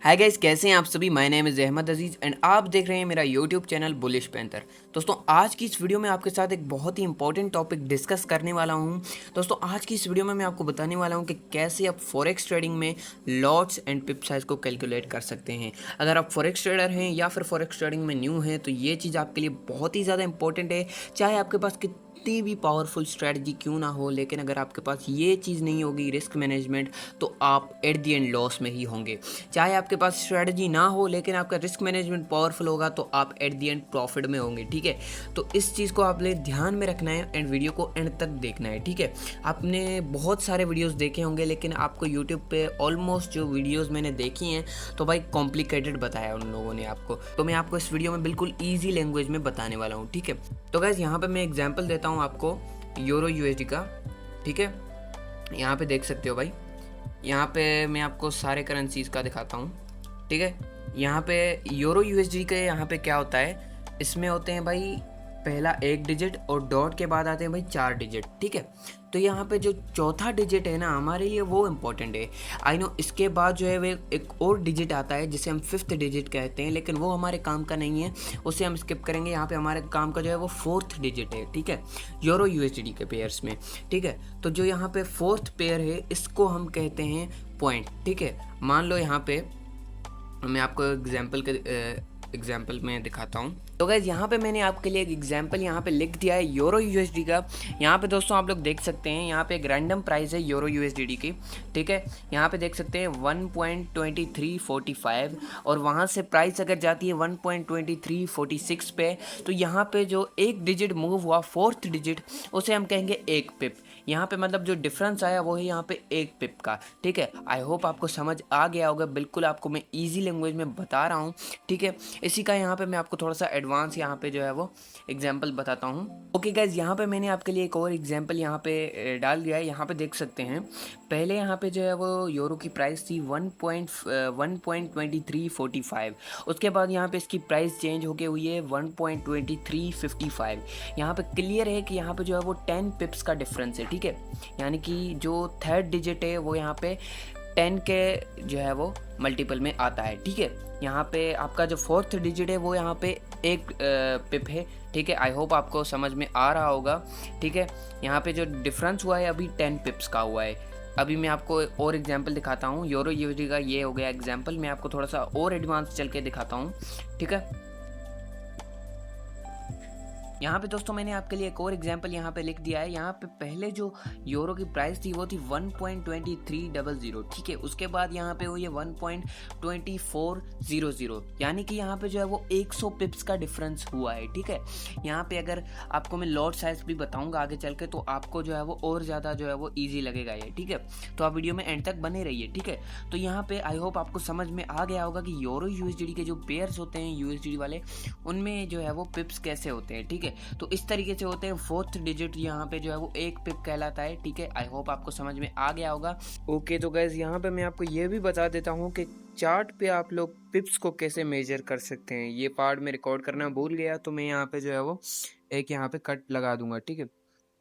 Hi guys, कैसे हैं आप सभी। My name is Ahmed Aziz and आप देख रहे हैं मेरा यूट्यूब चैनल बुलिश पैंथर। दोस्तों, आज की इस वीडियो में आपके साथ एक बहुत ही इंपॉर्टेंट टॉपिक डिस्कस करने वाला हूं। दोस्तों, आज की इस वीडियो में मैं आपको बताने वाला हूं कि कैसे आप फॉरेक्स ट्रेडिंग में लॉट्स एंड पिप साइज को कैलकुलेट कर सकते हैं। अगर आप फॉरेक्स ट्रेडर हैं या फिर फॉरेक्स ट्रेडिंग में न्यू हैं तो ये चीज़ आपके लिए बहुत ही ज़्यादा इंपॉर्टेंट है। चाहे आपके पास कितनी भी पावरफुल स्ट्रैटेजी क्यों ना हो, लेकिन अगर आपके पास ये चीज़ नहीं होगी रिस्क मैनेजमेंट, तो आप एट द एंड लॉस में ही होंगे। चाहे आपके पास स्ट्रैटेजी ना हो लेकिन आपका रिस्क मैनेजमेंट पावरफुल होगा तो आप एट द एंड प्रॉफिट में होंगे। ठीक है, तो इस चीज़ को आपने ध्यान में रखना है एंड वीडियो को एंड तक देखना है। ठीक है, आपने बहुत सारे वीडियोस देखे होंगे लेकिन आपको यूट्यूब पे ऑलमोस्ट जो वीडियोस मैंने देखी हैं तो भाई कॉम्प्लिकेटेड बताया उन लोगों ने आपको, तो मैं आपको इस वीडियो में बिल्कुल ईजी लैंग्वेज में बताने वाला हूँ। ठीक है, तो गाइस यहाँ पे मैं एग्जाम्पल देता हूँ आपको यूरो यूएसडी का। ठीक है, यहाँ पे देख सकते हो भाई, यहाँ पे मैं आपको सारे करेंसीज का दिखाता हूँ। ठीक है, यहाँ पे यूरो यूएसडी के यहाँ पे क्या होता है, इसमें होते हैं भाई पहला एक डिजिट और डॉट के बाद आते हैं भाई 4 डिजिट। ठीक है, तो यहाँ पे जो चौथा डिजिट है ना हमारे लिए वो इम्पोर्टेंट है। आई नो, इसके बाद जो है वो एक और डिजिट आता है जिसे हम 5th डिजिट कहते हैं, लेकिन वो हमारे काम का नहीं है, उसे हम स्किप करेंगे। यहाँ पे हमारे काम का जो है वो 4th डिजिट है। ठीक है, यूरो यूएसडी के पेयर्स में। ठीक है, तो जो यहाँ पे 4th पेयर है इसको हम कहते हैं पॉइंट। ठीक है, मान लो यहाँ पे मैं आपको एग्जाम्पल में दिखाता हूँ। तो गाइज यहाँ पे मैंने आपके लिए एक एग्जाम्पल यहाँ पे लिख दिया है यूरो यूएसडी का। यहाँ पे दोस्तों आप लोग देख सकते हैं, यहाँ पे एक रैंडम प्राइस है यूरो यूएसडी की। ठीक है, यहाँ पे देख सकते हैं 1.2345 और वहाँ से प्राइस अगर जाती है 1.2346 पे, तो यहाँ पे जो एक डिजिट मूव हुआ 4th डिजिट उसे हम कहेंगे एक पिप। यहाँ पे मतलब जो डिफरेंस आया वो है यहाँ पे एक पिप का। ठीक है, आई होप आपको समझ आ गया होगा, बिल्कुल आपको मैं इजी लैंग्वेज में बता रहा हूँ। ठीक है, इसी का यहाँ पे मैं आपको थोड़ा सा एडवांस यहाँ पे जो है वो एग्जांपल बताता हूँ। ओके गाइज, यहाँ पे मैंने आपके लिए एक और एग्जांपल यहाँ पे डाल दिया है। यहाँ पे देख सकते हैं, पहले यहाँ पे जो है वो यूरो की प्राइस थी 1.2345। उसके बाद यहाँ पे इसकी प्राइस चेंज होके हुई है 1.2355। यहाँ पे क्लियर है कि यहाँ पे जो है वो 10 पिप्स का डिफरेंस है। ठीक है, यानी कि जो 3rd डिजिट है वो यहाँ पे 10 के जो है वो मल्टीपल में आता है। ठीक है, यहाँ पे आपका जो 4th डिजिट है वो यहाँ पे एक पिप है। ठीक है, आई होप आपको समझ में आ रहा होगा। ठीक है, यहाँ पे जो डिफरेंस हुआ है अभी 10 पिप्स का हुआ है। अभी मैं आपको और एग्जांपल दिखाता हूँ। यूरो यूएसडी का ये हो गया एग्जांपल, मैं आपको थोड़ा सा और एडवांस चल के दिखाता हूँ। ठीक है, यहाँ पे दोस्तों मैंने आपके लिए एक और एग्जांपल यहाँ पे लिख दिया है। यहाँ पे पहले जो यूरो की प्राइस थी वो थी 1.2300। ठीक है, उसके बाद यहाँ पे हुई है 1.2400, यानी कि यहाँ पे जो है वो 100 पिप्स का डिफरेंस हुआ है। ठीक है, यहाँ पे अगर आपको मैं लॉट साइज भी बताऊंगा आगे चल के तो आपको जो है वो और ज़्यादा जो है वो ईजी लगेगा ये। ठीक है, तो आप वीडियो में एंड तक बने रहिए। ठीक है, तो यहाँ पे आई होप आपको समझ में आ गया होगा कि यूरो यूएसडी के जो पेयर्स होते हैं यूएसडी वाले, उनमें जो है वो पिप्स कैसे होते हैं। ठीक है, तो इस तरीके से होते हैं। 4th डिजिट यहाँ पे जो है वो एक पिप कहलाता है। ठीक है, आई होप आपको समझ में आ गया होगा। ओके, तो गाइस यहाँ पे मैं आपको ये भी बता देता हूँ कि चार्ट पे आप लोग पिप्स को कैसे मेजर कर सकते हैं। ये पार्ट में रिकॉर्ड करना भूल गया तो मैं यहाँ पे जो है वो एक यहाँ पे कट लगा दूंगा। ठीक है,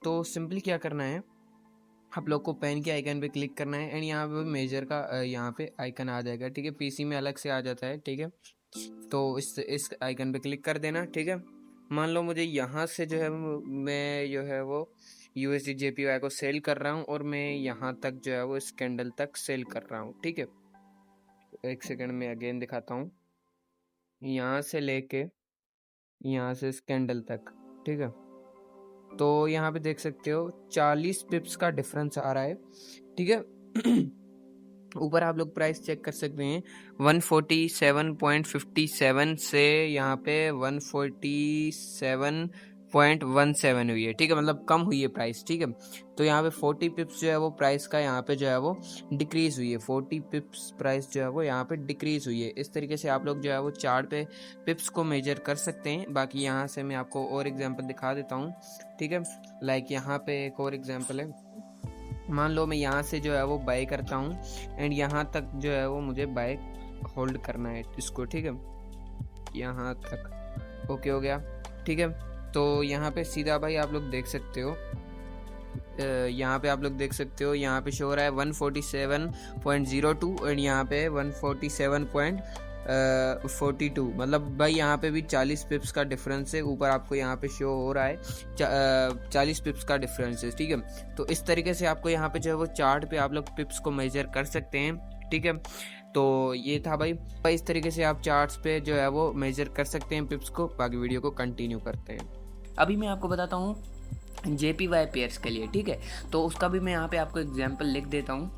तो सिंपली क्या करना है, आप लोग को पेन के आइकन पे क्लिक करना है एंड यहाँ पे मेजर का यहाँ पे आइकन आ जाएगा। ठीक है, पीसी में अलग से आ जाता है। ठीक है, तो इस आइकन पे क्लिक कर देना। ठीक है, मान लो मुझे यहाँ से जो है मैं जो है वो USD JPY को सेल कर रहा हूँ और मैं यहाँ तक जो है वो इस कैंडल तक सेल कर रहा हूँ। ठीक है, एक सेकंड में अगेन दिखाता हूँ, यहाँ से लेके यहाँ से इस कैंडल तक। ठीक है, तो यहाँ पे देख सकते हो 40 पिप्स का डिफरेंस आ रहा है। ठीक है, ऊपर आप लोग प्राइस चेक कर सकते हैं 147.57 से यहाँ पे 147.17 हुई है। ठीक है, मतलब कम हुई है प्राइस। ठीक है, तो यहाँ पे 40 पिप्स जो है वो प्राइस का यहाँ पे जो है वो डिक्रीज हुई है। 40 पिप्स प्राइस जो है वो यहाँ पे डिक्रीज हुई है। इस तरीके से आप लोग जो है वो चार्ट पे पिप्स को मेजर कर सकते हैं। बाकी यहाँ से मैं आपको और एग्जाम्पल दिखा देता हूँ। ठीक है, लाइक यहाँ पे एक और एग्जाम्पल है। मान लो मैं यहाँ से जो है वो बाय करता हूँ एंड यहाँ तक जो है वो मुझे बाय होल्ड करना है इसको। ठीक है, यहाँ तक ओके हो गया। ठीक है, तो यहाँ पे सीधा भाई आप लोग देख सकते हो यहाँ पे आप लोग देख सकते हो, यहाँ पे शो हो रहा है 147.02 एंड यहाँ पे 147.42, मतलब भाई यहाँ पे भी 40 पिप्स का डिफरेंस है। ऊपर आपको यहाँ पे शो हो रहा है 40 पिप्स का डिफरेंस है, ठीक है। तो इस तरीके से आपको यहाँ पे जो है वो चार्ट पे आप लोग पिप्स को मेजर कर सकते हैं, ठीक है। तो ये था भाई, इस तरीके से आप चार्ट्स पे जो है वो मेजर कर सकते हैं पिप्स को। बाकी वीडियो को कंटिन्यू करते हैं। अभी मैं आपको बताता हूँ JPY पेयर्स के लिए, ठीक है। तो उसका भी मैं यहाँ पे आपको एग्जांपल लिख देता हूँ।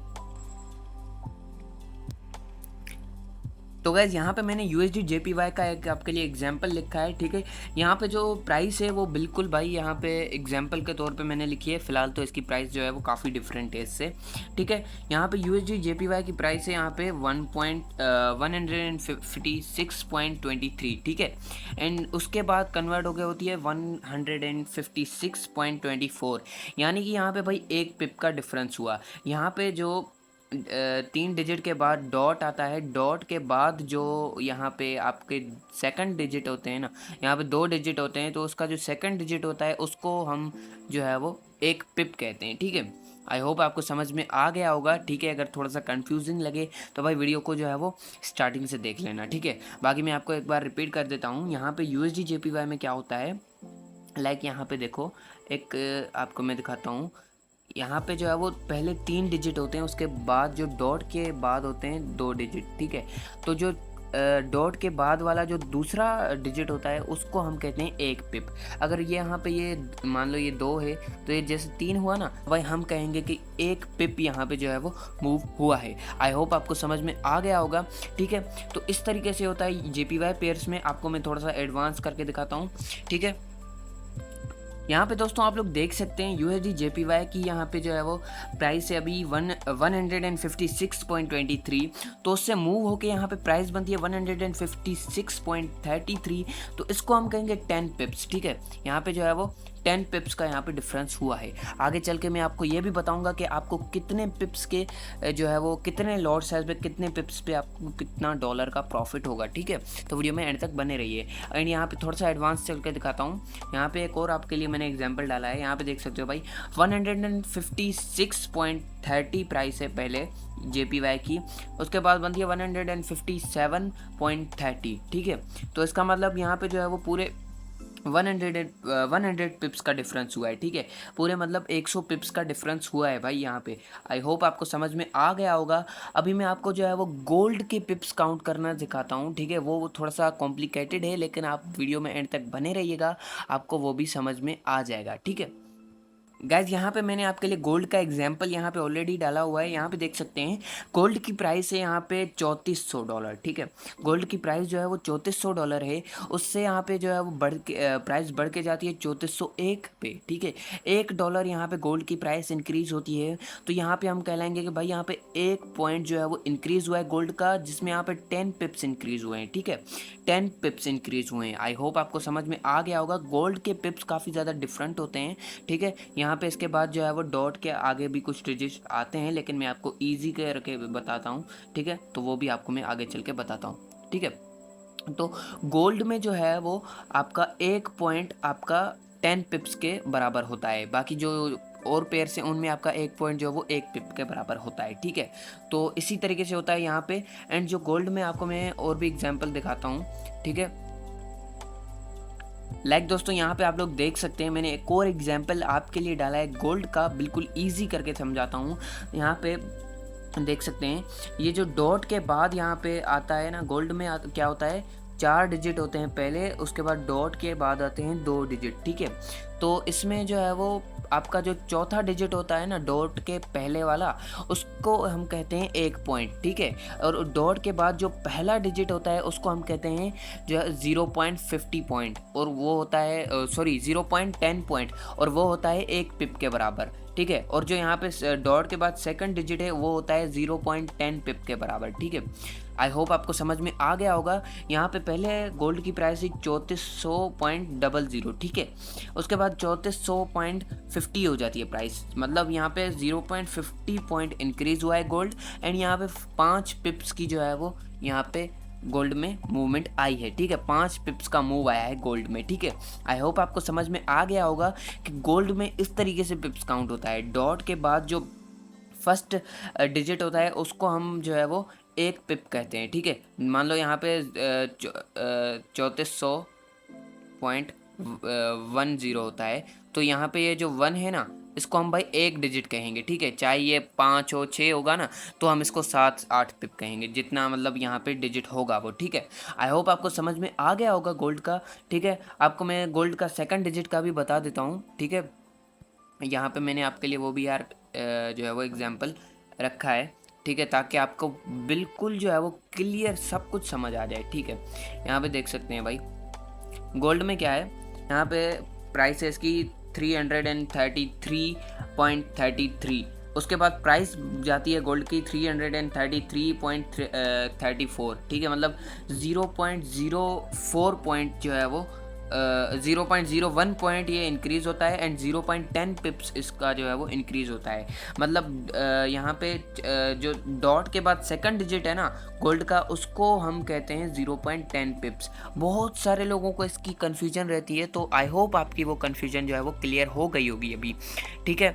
तो गाइज यहाँ पे मैंने USD JPY का एक आपके लिए एग्जांपल लिखा है, ठीक है। यहाँ पे जो प्राइस है वो बिल्कुल भाई यहाँ पे एग्जांपल के तौर पे मैंने लिखी है। फिलहाल तो इसकी प्राइस जो है वो काफ़ी डिफरेंट है इससे, ठीक है। यहाँ पे USD JPY की प्राइस है यहाँ पे 156.23, ठीक है। एंड उसके बाद कन्वर्ट हो गई होती है 156.24, यानी कि यहाँ पे भाई एक पिप का डिफरेंस हुआ। यहाँ पे जो 3 डिजिट के बाद डॉट आता है, डॉट के बाद जो यहाँ पे आपके सेकंड डिजिट होते हैं ना, यहाँ पे 2 डिजिट होते हैं, तो उसका जो सेकंड डिजिट होता है उसको हम जो है वो एक पिप कहते हैं, ठीक है। आई होप आपको समझ में आ गया होगा, ठीक है। अगर थोड़ा सा कंफ्यूजिंग लगे तो भाई वीडियो को जो है वो स्टार्टिंग से देख लेना, ठीक है। बाकी मैं आपको एक बार रिपीट कर देता हूँ। यहाँ पे USD JPY में क्या होता है, लाइक यहाँ पे देखो, एक आपको मैं दिखाता हूँ। यहाँ पे जो है वो पहले 3 डिजिट होते हैं, उसके बाद जो डॉट के बाद होते हैं 2 डिजिट, ठीक है। तो जो डॉट के बाद वाला जो दूसरा डिजिट होता है उसको हम कहते हैं एक पिप। अगर ये यहाँ पे ये मान लो ये 2 है, तो ये जैसे 3 हुआ ना भाई, हम कहेंगे कि एक पिप यहाँ पे जो है वो मूव हुआ है। आई होप आपको समझ में आ गया होगा, ठीक है। तो इस तरीके से होता है JPY पेयर्स में। आपको मैं थोड़ा सा एडवांस करके दिखाता हूँ, ठीक है। यहाँ पे दोस्तों आप लोग देख सकते हैं USD JPY की यहाँ पे जो है वो प्राइस है अभी 156.23, तो उससे मूव होके यहाँ पे प्राइस बनती है 156.33, तो इसको हम कहेंगे 10 पिप्स, ठीक है। यहाँ पे जो है वो 10 पिप्स का यहाँ पे डिफरेंस हुआ है। आगे चल के मैं आपको ये भी बताऊंगा कि आपको कितने पिप्स के जो है वो कितने लॉट साइज पे कितने पिप्स पे आपको कितना डॉलर का प्रॉफिट होगा, ठीक है। तो वीडियो में एंड तक बने रहिए। एंड यहाँ पे थोड़ा सा एडवांस चल के दिखाता हूँ। यहाँ पे एक और आपके लिए मैंने एग्जाम्पल डाला है। यहाँ पे देख सकते हो भाई 156.30 प्राइस है पहले JPY की, उसके बाद बनती है 157.30, ठीक है। तो इसका मतलब यहाँ पे जो है वो पूरे 100 पिप्स का डिफरेंस हुआ है, ठीक है। पूरे मतलब 100 पिप्स का डिफरेंस हुआ है भाई यहाँ पे। आई होप आपको समझ में आ गया होगा। अभी मैं आपको जो है वो गोल्ड के पिप्स काउंट करना दिखाता हूँ, ठीक है। वो थोड़ा सा कॉम्प्लिकेटेड है, लेकिन आप वीडियो में एंड तक बने रहिएगा, आपको वो भी समझ में आ जाएगा, ठीक है। गाइज यहाँ पे मैंने आपके लिए गोल्ड का एग्जाम्पल यहाँ पे ऑलरेडी डाला हुआ है। यहाँ पे देख सकते हैं गोल्ड की प्राइस है यहाँ पे $3400, ठीक है। गोल्ड की प्राइस जो है वो $3400 है। उससे यहाँ पे जो है वो प्राइस बढ़ के जाती है 3401 पे, ठीक है। $1 यहाँ पे गोल्ड की प्राइस इंक्रीज होती है, तो यहाँ पे हम कहलाएंगे कि भाई यहाँ पे 1 पॉइंट जो है वो इंक्रीज हुआ है गोल्ड का, जिसमें यहाँ पे 10 पिप्स इंक्रीज हुए हैं, ठीक है। 10 पिप्स इंक्रीज हुए हैं। आई होप आपको समझ में आ गया होगा। गोल्ड के पिप्स काफ़ी ज़्यादा डिफरेंट होते हैं, ठीक है। यहाँ पे इसके बाद जो है वो डॉट के आगे भी कुछ डिजिट आते हैं, लेकिन मैं आपको ईजी करके बताता हूँ, ठीक है। तो वो भी आपको मैं आगे चल के बताता हूँ, ठीक है। तो गोल्ड में जो है वो आपका 1 पॉइंट आपका 10 पिप्स के बराबर होता है। बाकी जो और पेयर से उनमें आपका 1 पॉइंट जो है वो 1 पिप के बराबर होता है, ठीक है। तो इसी तरीके से होता है यहाँ पे। एंड जो गोल्ड में आपको मैं और भी एग्जाम्पल दिखाता हूँ, ठीक है। लाइक दोस्तों यहाँ पे आप लोग देख सकते हैं, मैंने एक और एग्जाम्पल आपके लिए डाला है गोल्ड का, बिल्कुल ईजी करके समझाता हूँ। यहाँ पे देख सकते हैं ये जो डॉट के बाद यहाँ पे आता है ना, गोल्ड में क्या होता है, 4 डिजिट होते हैं पहले, उसके बाद डॉट के बाद आते हैं 2 डिजिट, ठीक है। तो इसमें जो है वो आपका जो चौथा डिजिट होता है ना डॉट के पहले वाला, उसको हम कहते हैं 1 पॉइंट, ठीक है। और डॉट के बाद जो पहला डिजिट होता है उसको हम कहते हैं जो है 0.50 पॉइंट, और वो होता है 0.10 पॉइंट, और वो होता है 1 पिप के बराबर, ठीक है। और जो यहाँ पे डॉट के बाद सेकंड डिजिट है वो होता है 0.10 पिप के बराबर, ठीक है। आई होप आपको समझ में आ गया होगा। यहाँ पे पहले गोल्ड की प्राइस थी 3400.00, ठीक है। उसके बाद 3450 हो जाती है प्राइस, मतलब यहाँ पे 0.50 पॉइंट इंक्रीज हुआ है गोल्ड। एंड यहाँ पे 5 पिप्स की जो है वो यहाँ पे गोल्ड में मूवमेंट आई है, ठीक है। 5 पिप्स का मूव आया है गोल्ड में, ठीक है। आई होप आपको समझ में आ गया होगा कि गोल्ड में इस तरीके से पिप्स काउंट होता है। डॉट के बाद जो फर्स्ट डिजिट होता है उसको हम जो है वो 1 पिप कहते हैं, ठीक है। मान लो यहाँ पे 3410 होता है, तो यहाँ पे ये जो 1 है ना, इसको हम भाई 1 डिजिट कहेंगे, ठीक है। चाहे ये 5 हो 6 होगा ना, तो हम इसको 7-8 पिप कहेंगे, जितना मतलब यहाँ पे डिजिट होगा वो, ठीक है। आई होप आपको समझ में आ गया होगा गोल्ड का, ठीक है। आपको मैं गोल्ड का सेकंड डिजिट का भी बता देता हूँ, ठीक है। यहाँ पे मैंने आपके लिए वो भी यार जो है वो एग्जाम्पल रखा है, ठीक है, ताकि आपको बिल्कुल जो है वो क्लियर सब कुछ समझ आ जाए, ठीक है। यहाँ पे देख सकते हैं भाई गोल्ड में क्या है, यहाँ पे प्राइस है इसकी 333.33, उसके बाद प्राइस जाती है गोल्ड की 333.34, ठीक है। मतलब 0.04 पॉइंट जो है वो 0.01 पॉइंट ये इंक्रीज़ होता है एंड 0.10 पिप्स इसका जो है वो इंक्रीज़ होता है। मतलब यहाँ पे जो डॉट के बाद सेकंड डिजिट है ना गोल्ड का, उसको हम कहते हैं 0.10 पिप्स। बहुत सारे लोगों को इसकी कन्फ्यूजन रहती है, तो आई होप आपकी वो कन्फ्यूजन जो है वो क्लियर हो गई होगी अभी, ठीक है।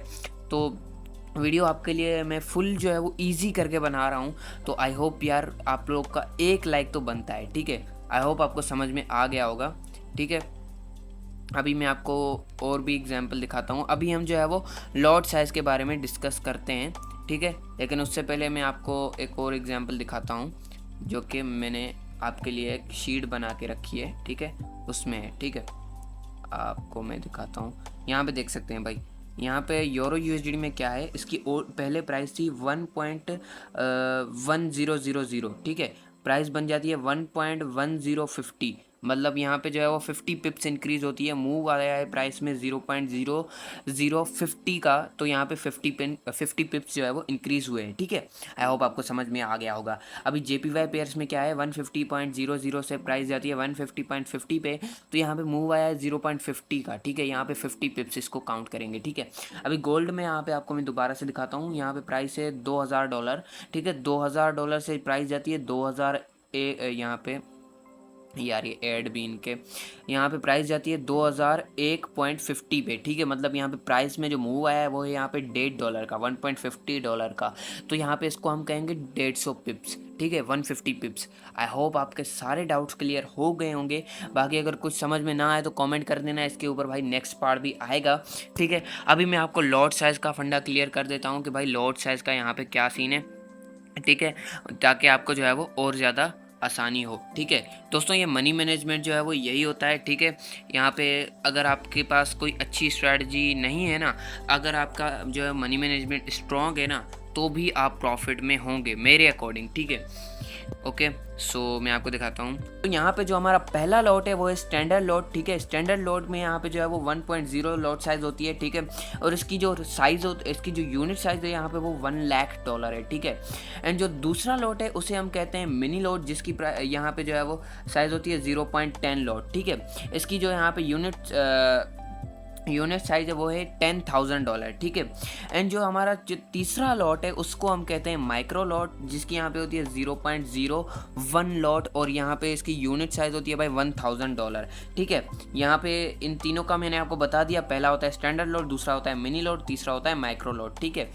तो वीडियो आपके लिए मैं फुल जो है वो इजी करके बना रहा हूँ, तो आई होप यार आप लोग का एक लाइक तो बनता है, ठीक है। आई होप आपको समझ में आ गया होगा, ठीक है। अभी मैं आपको और भी एग्जांपल दिखाता हूँ। अभी हम जो है वो लॉट साइज़ के बारे में डिस्कस करते हैं, ठीक है। लेकिन उससे पहले मैं आपको एक और एग्जांपल दिखाता हूँ, जो कि मैंने आपके लिए एक शीट बना के रखी है, ठीक है, उसमें है, ठीक है। आपको मैं दिखाता हूँ, यहाँ पे देख सकते हैं भाई, यहाँ पे यूरो यूएसडी में क्या है, इसकी पहले प्राइस थी 1.1000, ठीक है। प्राइस बन जाती है 1.1050, मतलब यहाँ पे जो है वो 50 पिप्स इंक्रीज़ होती है। मूव आया है प्राइस में 0.0050 का, तो यहाँ पे 50 पिप्स जो है वो इंक्रीज़ हुए हैं, ठीक है। आई होप आपको समझ में आ गया होगा। अभी JPY पेयर्स में क्या है, 150.00 से प्राइस जाती है 150.50 पे, तो यहाँ पे मूव आया है 0.50 का, ठीक है। यहाँ पे 50 पिप्स इसको काउंट करेंगे, ठीक है। अभी गोल्ड में यहाँ पे आपको मैं दोबारा से दिखाता हूँ, यहाँ पे प्राइस है $2000, ठीक है। $2000 से प्राइस जाती है 2000 यहाँ पे यार ये ऐड भी इनके, यहाँ पे प्राइस जाती है 2001.50 पे, ठीक है। मतलब यहाँ पे प्राइस में जो मूव आया है वो है यहाँ पे $1.50 का, $1.50 का, तो यहाँ पे इसको हम कहेंगे 150 पिप्स, ठीक है, 150 पिप्स। आई होप आपके सारे डाउट्स क्लियर हो गए होंगे। बाकी अगर कुछ समझ में ना आए तो कमेंट कर देना, इसके ऊपर भाई नेक्स्ट पार्ट भी आएगा, ठीक है। अभी मैं आपको लॉट साइज़ का फंडा क्लियर कर देता हूँ कि भाई लॉट साइज़ का यहाँ पे क्या सीन है, ठीक है, ताकि आपको जो है वो और ज़्यादा आसानी हो, ठीक है। दोस्तों ये मनी मैनेजमेंट जो है वो यही होता है, ठीक है। यहाँ पे अगर आपके पास कोई अच्छी स्ट्रेटजी नहीं है ना, अगर आपका जो है मनी मैनेजमेंट स्ट्रॉन्ग है ना, तो भी आप प्रॉफिट में होंगे मेरे अकॉर्डिंग, ठीक है। ओके, सो मैं आपको दिखाता हूँ। तो यहाँ पे जो हमारा पहला लॉट है वो है स्टैंडर्ड लॉट, ठीक है। स्टैंडर्ड लॉट में यहाँ पे जो है वो 1.0 लॉट साइज होती है, ठीक है। और इसकी जो साइज होती है, इसकी जो यूनिट साइज है यहाँ पे वो $1,00,000 है, ठीक है। एंड जो दूसरा लॉट है उसे हम कहते हैं मिनी लॉट, जिसकी यहाँ पे जो है वो साइज होती है 0.10 लॉट, ठीक है। इसकी जो यहाँ पे यूनिट साइज है वो है $10,000, ठीक है। एंड जो हमारा जो तीसरा लॉट है उसको हम कहते हैं माइक्रो लॉट, जिसकी यहाँ पे होती है 0.01 लॉट, और यहाँ पे इसकी यूनिट साइज होती है भाई $1,000, ठीक है। यहाँ पे इन तीनों का मैंने आपको बता दिया, पहला होता है स्टैंडर्ड लॉट, दूसरा होता है मिनी लॉट, तीसरा होता है माइक्रो लॉट, ठीक है।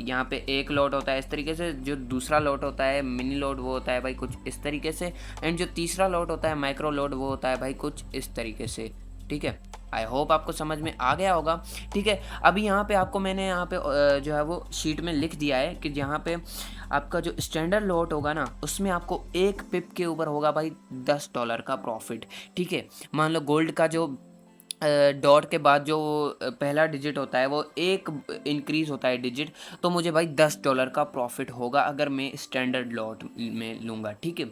यहाँ पे एक लॉट होता है इस तरीके से, जो दूसरा लॉट होता है मिनी लॉट वो होता है भाई कुछ इस तरीके से, एंड जो तीसरा लॉट होता है माइक्रो लॉट वो होता है भाई कुछ इस तरीके से, ठीक है। आई होप आपको समझ में आ गया होगा, ठीक है। अभी यहाँ पे आपको मैंने यहाँ पे जो है वो शीट में लिख दिया है कि यहाँ पे आपका जो स्टैंडर्ड लॉट होगा ना, उसमें आपको 1 पिप के ऊपर होगा भाई $10 का प्रॉफिट, ठीक है। मान लो गोल्ड का जो डॉट के बाद जो पहला डिजिट होता है वो 1 इंक्रीज़ होता है डिजिट, तो मुझे भाई $10 का प्रॉफिट होगा अगर मैं स्टैंडर्ड लॉट में लूँगा, ठीक है।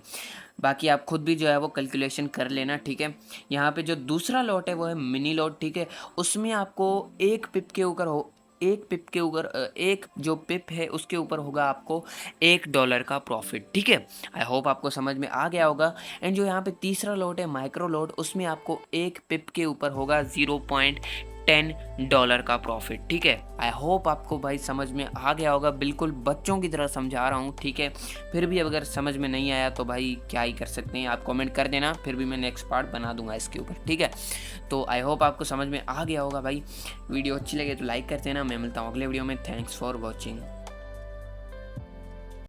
बाकी आप खुद भी जो है वो कैलकुलेशन कर लेना, ठीक है। यहाँ पे जो दूसरा लॉट है वो है मिनी लॉट, ठीक है। उसमें आपको 1 पिप के ऊपर एक जो पिप है उसके ऊपर होगा आपको $1 का प्रॉफिट, ठीक है। आई होप आपको समझ में आ गया होगा। एंड जो यहाँ पे तीसरा लॉट है माइक्रो लॉट, उसमें आपको 1 पिप के ऊपर होगा $10 का प्रॉफिट। ठीक है, आई होप आपको भाई समझ में आ गया होगा, बिल्कुल बच्चों की तरह समझा रहा हूँ। ठीक है, फिर भी अगर समझ में नहीं आया तो भाई क्या ही कर सकते हैं, आप कमेंट कर देना, फिर भी मैं नेक्स्ट पार्ट बना दूंगा इसके ऊपर। ठीक है, तो आई होप आपको समझ में आ गया होगा भाई। वीडियो अच्छी लगे तो लाइक कर देना। मैं मिलता हूँ अगले वीडियो में। Thanks for watching.